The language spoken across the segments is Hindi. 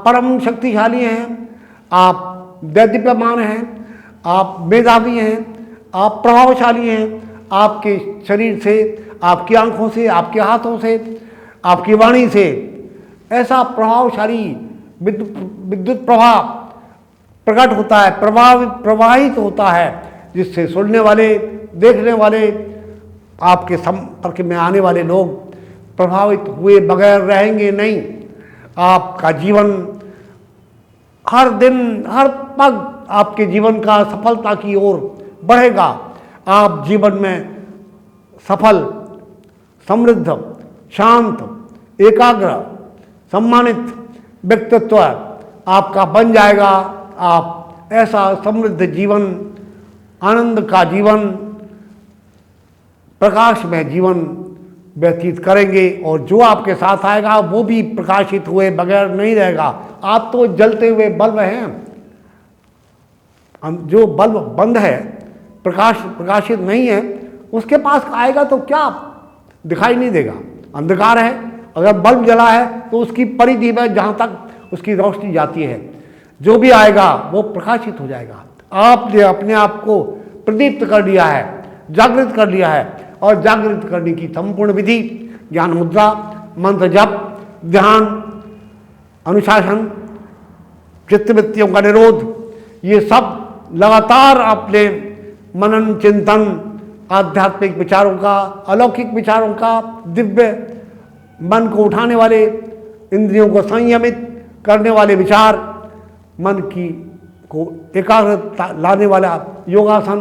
परम शक्तिशाली हैं, आप दैदीप्यमान हैं, आप मेधावी हैं, आप प्रभावशाली हैं। आपके शरीर से, आपकी आंखों से, आपके हाथों से, आपकी वाणी से ऐसा प्रभावशाली विद्युत प्रभाव प्रकट होता है, प्रवाहित होता है, जिससे सुनने वाले, देखने वाले, आपके संपर्क में आने वाले लोग प्रभावित हुए बगैर रहेंगे नहीं। आपका जीवन हर दिन, हर पग आपके जीवन का सफलता की ओर बढ़ेगा। आप जीवन में सफल, समृद्ध, शांत, एकाग्र, सम्मानित व्यक्तित्व आपका बन जाएगा। आप ऐसा समृद्ध जीवन, आनंद का जीवन, प्रकाश में जीवन व्यतीत करेंगे, और जो आपके साथ आएगा वो भी प्रकाशित हुए बगैर नहीं रहेगा। आप तो जलते हुए बल्ब हैं, जो बल्ब बंद है, प्रकाशित नहीं है, उसके पास आएगा तो क्या दिखाई नहीं देगा, अंधकार है। अगर बल्ब जला है तो उसकी परिधि में जहाँ तक उसकी रोशनी जाती है, जो भी आएगा वो प्रकाशित हो जाएगा। आपने अपने आप को प्रदीप्त कर लिया है, जागृत कर लिया है, और जागृत करने की संपूर्ण विधि ज्ञान मुद्रा, मंत्र जप, ध्यान, अनुशासन, चित्तवृत्तियों का निरोध, ये सब लगातार अपने मनन चिंतन, आध्यात्मिक विचारों का, अलौकिक विचारों का, दिव्य मन को उठाने वाले, इंद्रियों को संयमित करने वाले विचार, मन की को एकाग्रता लाने वाला योगासन,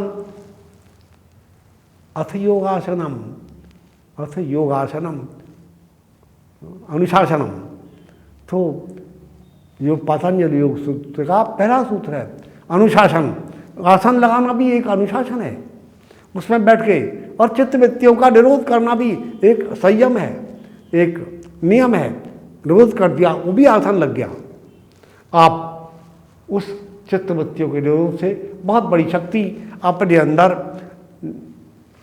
अथ योगासनम अनुशासनम। तो योग पतंजलि योग सूत्र का पहला सूत्र है अनुशासन। आसन लगाना भी एक अनुशासन है, उसमें बैठ के, और चित्तवृत्तियों का निरोध करना भी एक संयम है, एक नियम है। निरोध कर दिया, वो भी आसन लग गया। आप उस चित्तवृत्तियों के निरोध से बहुत बड़ी शक्ति अपने अंदर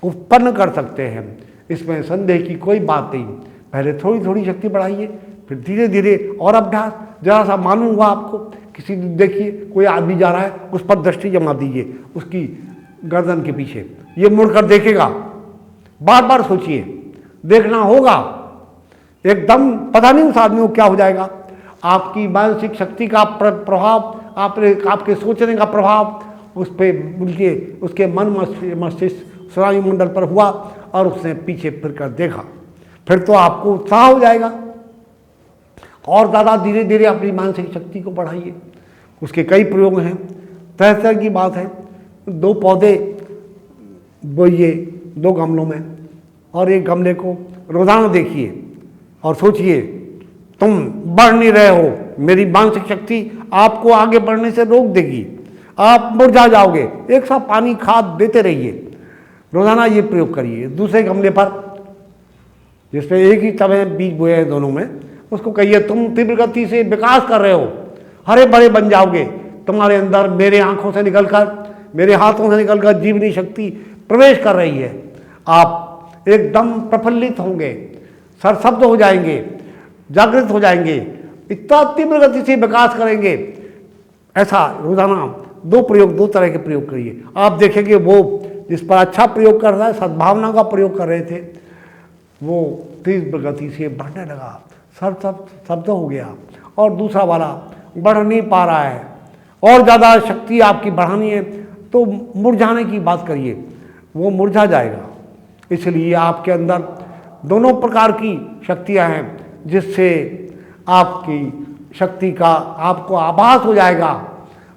उत्पन्न कर सकते हैं, इसमें संदेह की कोई बात नहीं। पहले थोड़ी थोड़ी शक्ति बढ़ाइए, फिर धीरे धीरे और अभ्यास। जरा सा मालूम हुआ आपको, किसी देखिए कोई आदमी जा रहा है, उस पर दृष्टि जमा दीजिए, उसकी गर्दन के पीछे, ये मुड़कर देखेगा। बार बार सोचिए, देखना होगा, एकदम पता नहीं उस आदमी को क्या हो जाएगा। आपकी मानसिक शक्ति का प्रभाव, आपके सोचने का प्रभाव उस पर, उसके मन मस्तिष्क स्नायु मंडल पर हुआ, और उसने पीछे फिर कर देखा, फिर तो आपको उत्साह हो जाएगा। और ज़्यादा धीरे धीरे अपनी मानसिक शक्ति को बढ़ाइए। उसके कई प्रयोग हैं, तरह तरह की बात है। 2 पौधे बोइए 2 गमलों में, और एक गमले को रोजाना देखिए और सोचिए, तुम बढ़ नहीं रहे हो, मेरी मानसिक शक्ति आपको आगे बढ़ने से रोक देगी, आप मुरझा जाओगे। एक साथ पानी खाद देते रहिए, रोजाना ये प्रयोग करिए। दूसरे गमले पर, जिसमें एक ही समय बीज बोए हैं दोनों में, उसको कहिए, तुम तीव्र गति से विकास कर रहे हो, हरे भरे बन जाओगे। तुम्हारे अंदर मेरे आंखों से निकलकर, मेरे हाथों से निकलकर जीवनी शक्ति प्रवेश कर रही है। आप एकदम प्रफुल्लित होंगे, सरशब्द हो जाएंगे, जागृत हो जाएंगे, इतना तीव्र गति से विकास करेंगे। ऐसा रोजाना 2 प्रयोग, 2 तरह के प्रयोग करिए। आप देखेंगे वो जिस पर अच्छा प्रयोग कर रहा है, सद्भावना का प्रयोग कर रहे थे, वो तीव्र गति से बढ़ने लगा, शब्द हो गया। और दूसरा वाला बढ़ नहीं पा रहा है, और ज़्यादा शक्ति आपकी बढ़ानी है, तो मुरझाने की बात करिए, वो मुरझा जाएगा। इसलिए आपके अंदर दोनों प्रकार की शक्तियां हैं, जिससे आपकी शक्ति का आपको आभास हो जाएगा।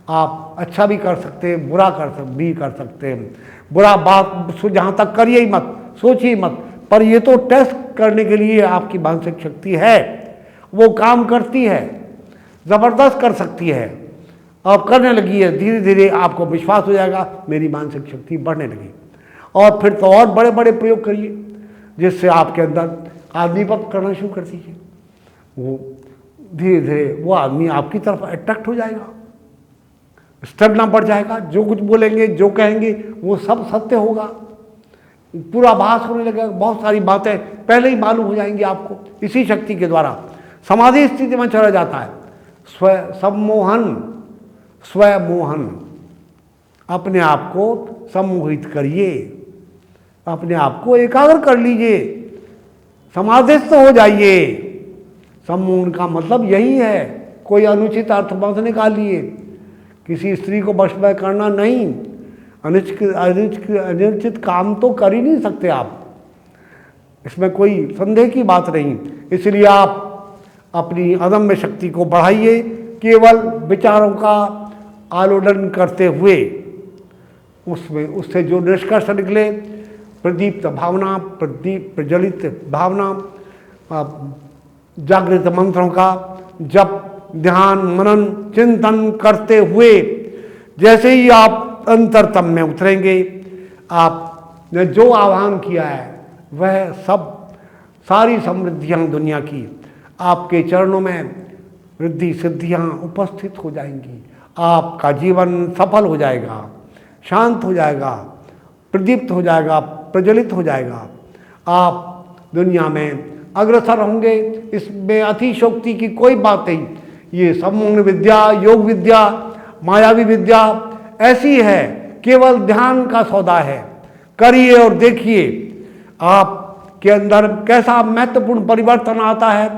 आप अच्छा भी कर सकते हैं, बुरा भी कर सकते हैं। बुरा बात जहाँ तक करिए ही मत, सोचिए मत, पर ये तो टेस्ट करने के लिए आपकी मानसिक शक्ति है, वो काम करती है, ज़बरदस्त कर सकती है। आप करने लगी है, धीरे धीरे आपको विश्वास हो जाएगा, मेरी मानसिक शक्ति बढ़ने लगी। और फिर तो और बड़े बड़े प्रयोग करिए, जिससे आपके अंदर आदमीपत करना शुरू कर दीजिए। वो धीरे धीरे वो आदमी आपकी तरफ अट्रैक्ट हो जाएगा, स्टेमिना बढ़ जाएगा। जो कुछ बोलेंगे, जो कहेंगे, वो सब सत्य होगा, पूरा आभास होने लगेगा। बहुत सारी बातें पहले ही मालूम हो जाएंगी आपको। इसी शक्ति के द्वारा समाधि स्थिति में चला जाता है। स्व सम्मोहन, स्वमोहन, अपने आप को सम्मोहित करिए, अपने आप को एकाग्र कर लीजिए, समाधिस्थ हो जाइए। सम्मोहन का मतलब यही है, कोई अनुचित अर्थ मत निकालिए, किसी स्त्री को वश में करना नहीं, अनुचित काम तो कर ही नहीं सकते आप, इसमें कोई संदेह की बात नहीं। इसलिए आप अपनी अदम्य शक्ति को बढ़ाइए, केवल विचारों का आलोडन करते हुए उससे जो निष्कर्ष निकले, प्रदीप्त भावना, प्रज्वलित भावना, जागृत मंत्रों का जप, ध्यान, मनन, चिंतन करते हुए जैसे ही आप अंतरतम में उतरेंगे, आपने जो आह्वान किया है वह सब सारी समृद्धियां दुनिया की आपके चरणों में रिद्धि सिद्धियां उपस्थित हो जाएंगी। आपका जीवन सफल हो जाएगा, शांत हो जाएगा, प्रदीप्त हो जाएगा, प्रज्वलित हो जाएगा। आप दुनिया में अग्रसर होंगे, इसमें अतिशोक्ति की कोई बात नहीं। ये सम्मोहन विद्या, योग विद्या, मायावी विद्या ऐसी है, केवल ध्यान का सौदा है। करिए और देखिए आपके अंदर कैसा महत्वपूर्ण परिवर्तन आता है।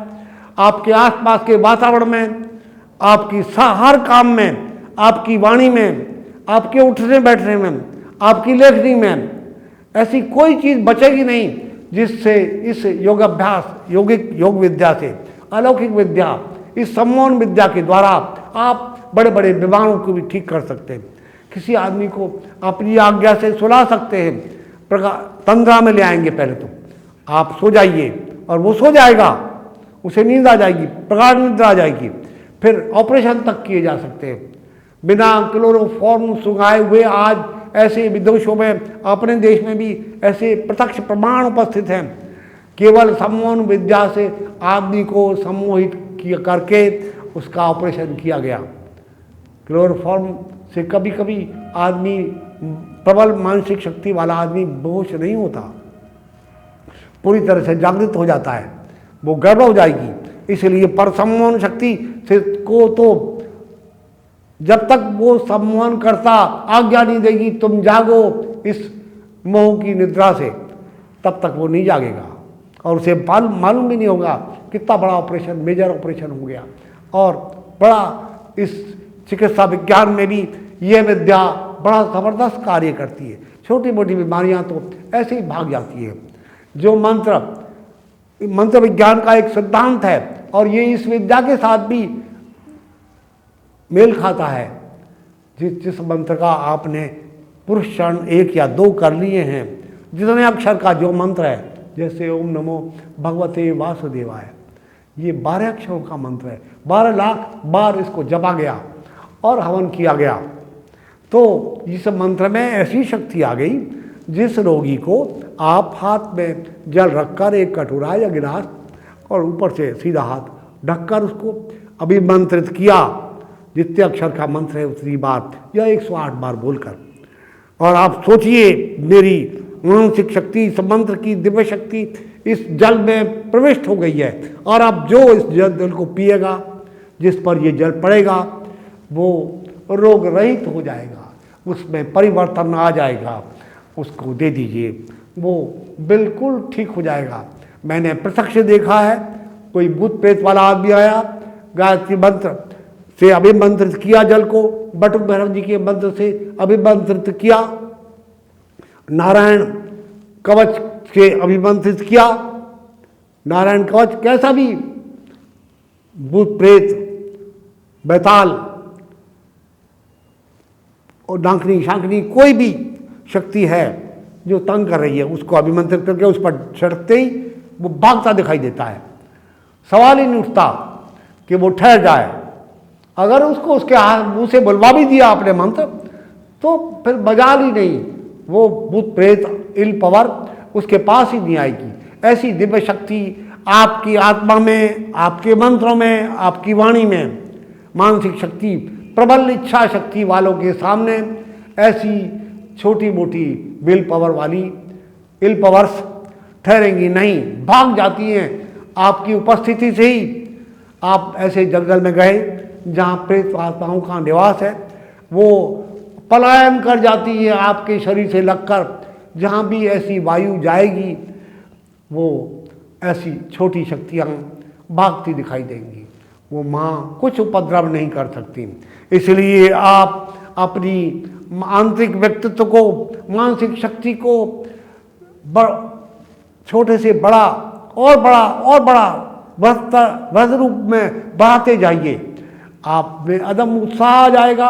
आपके आसपास के वातावरण में, आपकी हर काम में, आपकी वाणी में, आपके उठने बैठने में, आपकी लेखनी में ऐसी कोई चीज़ बचेगी नहीं जिससे इस योगाभ्यास, योग विद्या से, अलौकिक विद्या, इस सम्मोहन विद्या के द्वारा आप बड़े बड़े बीमारों को भी ठीक कर सकते हैं। किसी आदमी को अपनी आज्ञा से सुला सकते हैं, तंद्रा में ले आएंगे। पहले तो आप सो जाइए और वो सो जाएगा, उसे नींद आ जाएगी, प्रगाढ़ नींद आ जाएगी। फिर ऑपरेशन तक किए जा सकते हैं बिना क्लोरोफॉर्म सुंघाए हुए। आज ऐसे विदेशों में, अपने देश में भी ऐसे प्रत्यक्ष प्रमाण उपस्थित हैं। केवल सम्मोहन विद्या से आदमी को सम्मोहित करके उसका ऑपरेशन किया गया। क्लोरोफॉर्म से कभी कभी आदमी, प्रबल मानसिक शक्ति वाला आदमी बेहोश नहीं होता, पूरी तरह से जागृत हो जाता है, वो गड़बड़ हो जाएगी। इसलिए पर सम्मोहन शक्ति से को तो जब तक वो सम्मोहन करता आज्ञा नहीं देगी तुम जागो इस मोह की निद्रा से, तब तक वो नहीं जागेगा और उसे मालूम भी नहीं होगा कितना बड़ा ऑपरेशन, मेजर ऑपरेशन हो गया। और बड़ा इस चिकित्सा विज्ञान में भी ये विद्या बड़ा ज़बरदस्त कार्य करती है। छोटी मोटी बीमारियां तो ऐसे ही भाग जाती है। जो मंत्र विज्ञान का एक सिद्धांत है और ये इस विद्या के साथ भी मेल खाता है। जिस मंत्र का आपने पुरुष चरण 1 या 2 कर लिए हैं, जितने अक्षर का जो मंत्र है, जैसे ओम नमो भगवते वासुदेवाय, ये 12 अक्षरों का मंत्र है। 12 लाख बार इसको जपा गया और हवन किया गया। तो इस मंत्र में ऐसी शक्ति आ गई, जिस रोगी को आप हाथ में जल रखकर एक कटोरा या गिलास और ऊपर से सीधा हाथ ढककर उसको अभिमंत्रित किया, जितने अक्षर का मंत्र है उतनी बार या 108 बार बोलकर, और आप सोचिए मेरी मानसिक शक्ति, इस मंत्र की दिव्य शक्ति इस जल में प्रविष्ट हो गई है। और अब जो इस जल को पिएगा, जिस पर ये जल पड़ेगा, वो रोग रहित हो जाएगा, उसमें परिवर्तन आ जाएगा। उसको दे दीजिए, वो बिल्कुल ठीक हो जाएगा। मैंने प्रत्यक्ष देखा है, कोई भूत प्रेत वाला आदमी आया, गायत्री मंत्र से अभिमंत्रित किया जल को, बटुक भैरव जी के मंत्र से अभिमंत्रित किया, नारायण कवच से अभिमंत्रित किया। नारायण कवच कैसा भी भूत प्रेत, बैताल और डांकनी शांकनी कोई भी शक्ति है जो तंग कर रही है, उसको अभिमंत्रित करके उस पर चढ़ते ही वो भागता दिखाई देता है। सवाल ही नहीं उठता कि वो ठहर जाए। अगर उसको उसके मुंह से बुलवा भी दिया आपने मंत्र, तो फिर मजाल ही नहीं, वो भूत प्रेत इल पावर उसके पास ही नहीं आएगी। ऐसी दिव्य शक्ति आपकी आत्मा में, आपके मंत्रों में, आपकी वाणी में, मानसिक शक्ति, प्रबल इच्छा शक्ति वालों के सामने ऐसी छोटी मोटी विल पावर वाली इल पावर्स ठहरेंगी नहीं, भाग जाती हैं। आपकी उपस्थिति से ही आप ऐसे जंगल में गए जहाँ प्रेत आत्माओं का निवास है, वो पलायन कर जाती है आपके शरीर से लगकर। जहाँ भी ऐसी वायु जाएगी वो ऐसी छोटी शक्तियाँ भागती दिखाई देंगी। वो माँ कुछ उपद्रव नहीं कर सकती। इसलिए आप अपनी आंतरिक व्यक्तित्व को, मानसिक शक्ति को छोटे से बड़ा और बड़ा और बड़ा वृहद रूप में बढ़ाते जाइए। आप में अदम उत्साह आ जाएगा।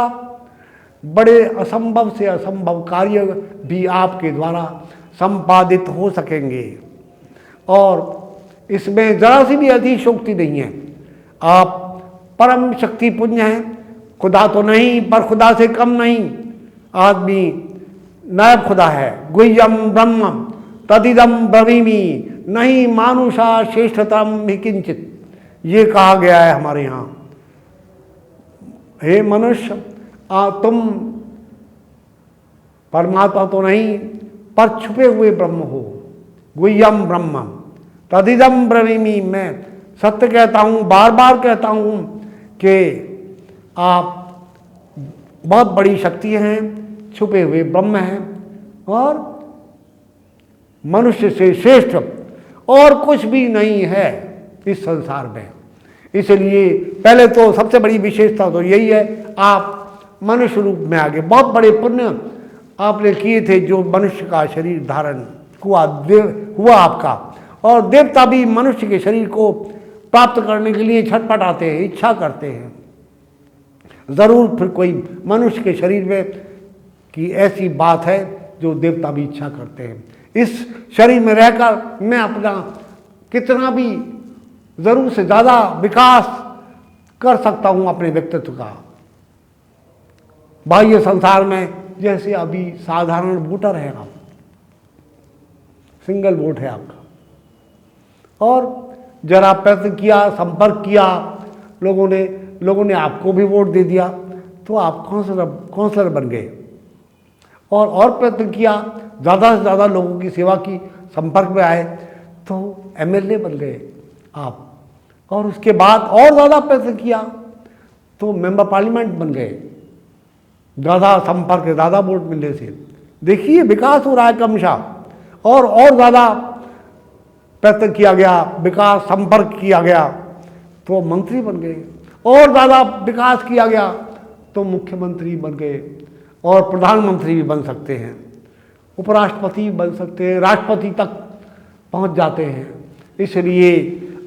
बड़े असंभव से असंभव कार्य भी आपके द्वारा संपादित हो सकेंगे और इसमें जरा सी भी अतिशयोक्ति नहीं है। आप परम शक्ति पुण्य हैं, खुदा तो नहीं पर खुदा से कम नहीं। आदमी नायब खुदा है। गुह्यम ब्रह्म तदिदम ब्रवीमि नहीं मानुषा श्रेष्ठतम ही किंचित, ये कहा गया है हमारे यहाँ। हे मनुष्य, तुम परमात्मा तो नहीं पर छुपे हुए ब्रह्म हो। गुह्यम ब्रह्म तदिदम ब्रवीमि, मैं सत्य कहता हूँ, बार बार कहता हूँ कि आप बहुत बड़ी शक्ति हैं, छुपे हुए ब्रह्म हैं और मनुष्य से श्रेष्ठ और कुछ भी नहीं है इस संसार में। इसलिए पहले तो सबसे बड़ी विशेषता तो यही है, आप मनुष्य रूप में आगे बहुत बड़े पुण्य आपने किए थे जो मनुष्य का शरीर धारण हुआ आपका। और देवता भी मनुष्य के शरीर को प्राप्त करने के लिए छटपटाते हैं, इच्छा करते हैं। ज़रूर फिर कोई मनुष्य के शरीर में की ऐसी बात है जो देवता भी इच्छा करते हैं। इस शरीर में रहकर मैं अपना कितना भी ज़रूर से ज़्यादा विकास कर सकता हूँ अपने व्यक्तित्व का। बाह्य संसार में जैसे अभी साधारण वोटर है आप, सिंगल वोट है आपका, और जरा प्रयत्न किया, संपर्क किया, लोगों ने आपको भी वोट दे दिया तो आप काउंसलर बन गए। और प्रयत्न किया, ज़्यादा से ज़्यादा लोगों की सेवा की, संपर्क में आए तो एमएलए बन गए आप। और उसके बाद और ज़्यादा प्रयत्न किया तो मेंबर पार्लियामेंट बन गए, ज़्यादा संपर्क, ज़्यादा वोट मिलने से। देखिए विकास हो रहा है क्रमशः। और ज़्यादा प्रयत्न किया गया, विकास संपर्क किया गया तो मंत्री बन गए, और ज़्यादा विकास किया गया तो मुख्यमंत्री बन गए, और प्रधानमंत्री भी बन सकते हैं, उपराष्ट्रपति बन सकते हैं, राष्ट्रपति तक पहुंच जाते हैं। इसलिए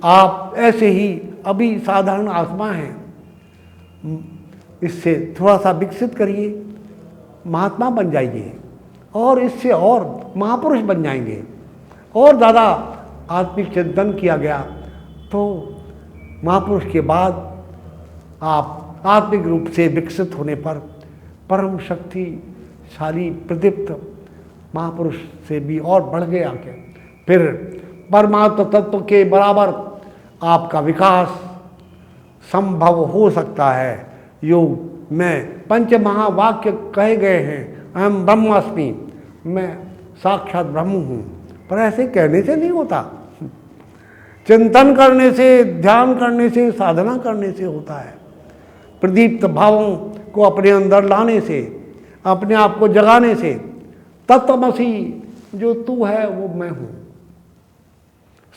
आप ऐसे ही अभी साधारण आत्मा हैं, इससे थोड़ा सा विकसित करिए, महात्मा बन जाइए और इससे और महापुरुष बन जाएंगे। और ज़्यादा आत्मिक चिंतन किया गया तो महापुरुष के बाद आप आत्मिक रूप से विकसित होने पर परम शक्तिशाली प्रदीप्त महापुरुष से भी और बढ़ गए आके फिर परमात्म तत्व के बराबर आपका विकास संभव हो सकता है। योग में पंच महावाक्य कहे गए हैं, अहम ब्रह्मास्मि, मैं साक्षात ब्रह्म हूँ, पर ऐसे कहने से नहीं होता, चिंतन करने से, ध्यान करने से, साधना करने से होता है। प्रदीप्त भावों को अपने अंदर लाने से, अपने आप को जगाने से, तत्वमसि जो तू है वो मैं हूँ,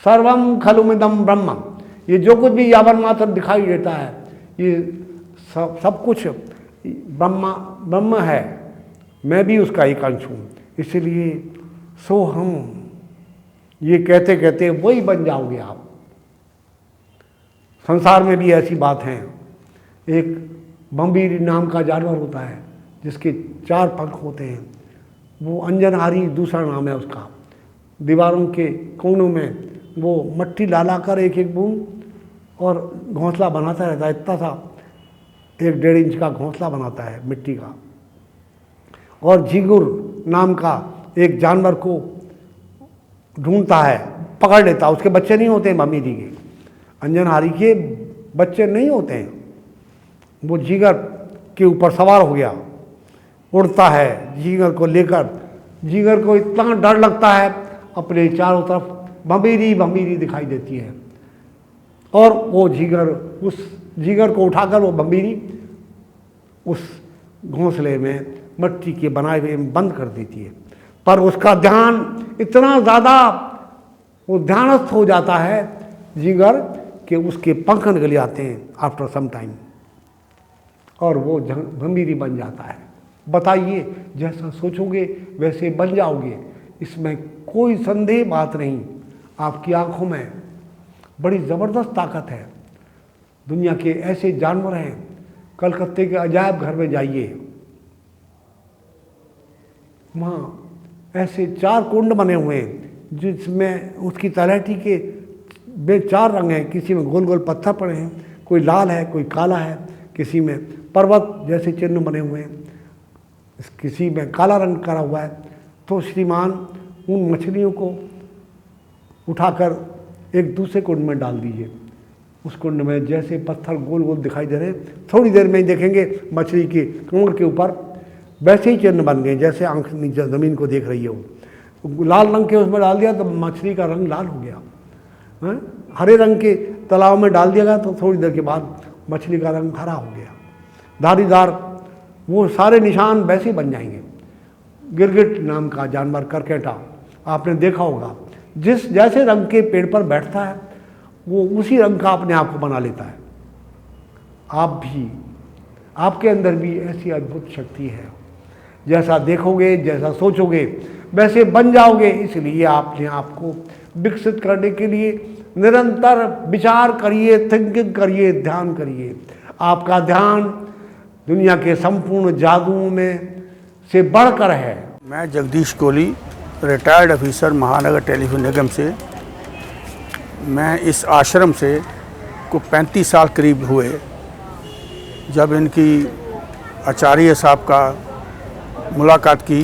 सर्वम खलुमिदम ब्रह्म, ये जो कुछ भी यावन मात्र दिखाई देता है ये सब कुछ ब्रह्म है, मैं भी उसका एक अंश हूँ। इसलिए सो हम ये कहते कहते वही बन जाओगे आप। संसार में भी ऐसी बात है, एक बम्बीर नाम का जानवर होता है जिसके 4 पंख होते हैं, वो अंजनहारी दूसरा नाम है उसका। दीवारों के कोनों में वो मट्टी डाला कर एक एक बूंद और घोंसला बनाता रहता है, इतना सा 1-1.5 इंच का घोंसला बनाता है मिट्टी का। और झींगुर नाम का एक जानवर को ढूंढता है, पकड़ लेता है, उसके बच्चे नहीं होते हैं मम्मी जी के, अंजनहारी के बच्चे नहीं होते हैं। वो झींगर के ऊपर सवार हो गया, उड़ता है झींगर को लेकर। झींगर को इतना डर लगता है, अपने चारों तरफ भंभीरी भंभीरी दिखाई देती है, और वो झींगर उस जिगर को उठाकर वो भंबीरी उस घोंसले में मिट्टी के बनाए हुए में बंद कर देती है। पर उसका ध्यान इतना ज़्यादा वो ध्यानस्थ हो जाता है जिगर कि उसके पंख निकल आते हैं आफ्टर सम टाइम, और वो भंबीरी बन जाता है। बताइए, जैसा सोचोगे वैसे बन जाओगे, इसमें कोई संदेह बात नहीं। आपकी आंखों में बड़ी ज़बरदस्त ताकत है। दुनिया के ऐसे जानवर हैं, कलकत्ते के अजायब घर में जाइए, वहाँ ऐसे 4 कुंड बने हुए हैं जिसमें उसकी तलहटी के 4 रंग हैं। किसी में गोल गोल पत्थर पड़े हैं, कोई लाल है, कोई काला है, किसी में पर्वत जैसे चिन्ह बने हुए हैं, किसी में काला रंग करा हुआ है। तो श्रीमान उन मछलियों को उठाकर एक दूसरे कुंड में डाल दीजिए। उस कुंड में जैसे पत्थर गोल गोल दिखाई दे रहे हैं, थोड़ी देर में ही देखेंगे मछली के कमर के ऊपर वैसे ही चिन्ह बन गए जैसे आंख नीचे ज़मीन को देख रही है। वो लाल रंग के उसमें डाल दिया तो मछली का रंग लाल हो गया, हरे रंग के तालाब में डाल दिया गया तो थोड़ी देर के बाद मछली का रंग हरा हो गया, धारीदार। वो सारे निशान वैसे ही बन जाएंगे। गिरगिट नाम का जानवर, करकेटा, आपने देखा होगा, जिस जैसे रंग के पेड़ पर बैठता है वो उसी रंग का अपने आप को बना लेता है। आप भी, आपके अंदर भी ऐसी अद्भुत शक्ति है। जैसा देखोगे, जैसा सोचोगे वैसे बन जाओगे। इसलिए आपने आपको विकसित करने के लिए निरंतर विचार करिए, थिंकिंग करिए, ध्यान करिए। आपका ध्यान दुनिया के संपूर्ण जादुओं में से बढ़कर है। मैं जगदीश कोहली, रिटायर्ड ऑफिसर, महानगर टेलीफोन निगम से। मैं इस आश्रम से को 35 साल करीब हुए। जब इनकी आचार्य साहब का मुलाकात की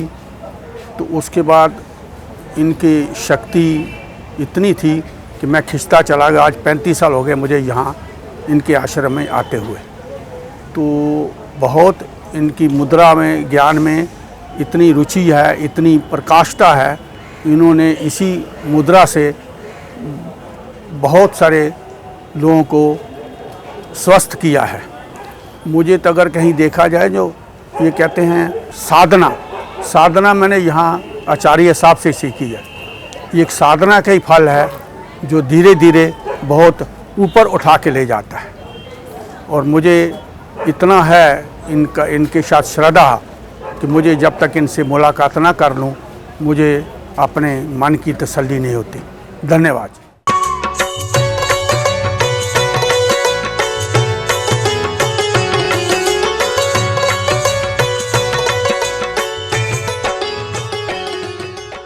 तो उसके बाद इनकी शक्ति इतनी थी कि मैं खिंचता चला गया। आज 35 साल हो गए मुझे यहाँ इनके आश्रम में आते हुए। तो बहुत इनकी मुद्रा में, ज्ञान में इतनी रुचि है, इतनी प्रकाष्ठा है। इन्होंने इसी मुद्रा से बहुत सारे लोगों को स्वस्थ किया है। मुझे तो अगर कहीं देखा जाए, जो ये कहते हैं साधना मैंने यहाँ आचार्य साहब से सीखी है। ये एक साधना का ही फल है जो धीरे धीरे बहुत ऊपर उठा के ले जाता है। और मुझे इतना है इनके साथ श्रद्धा कि मुझे जब तक इनसे मुलाकात ना कर लूँ मुझे अपने मन की तसल्ली नहीं होती। धन्यवाद।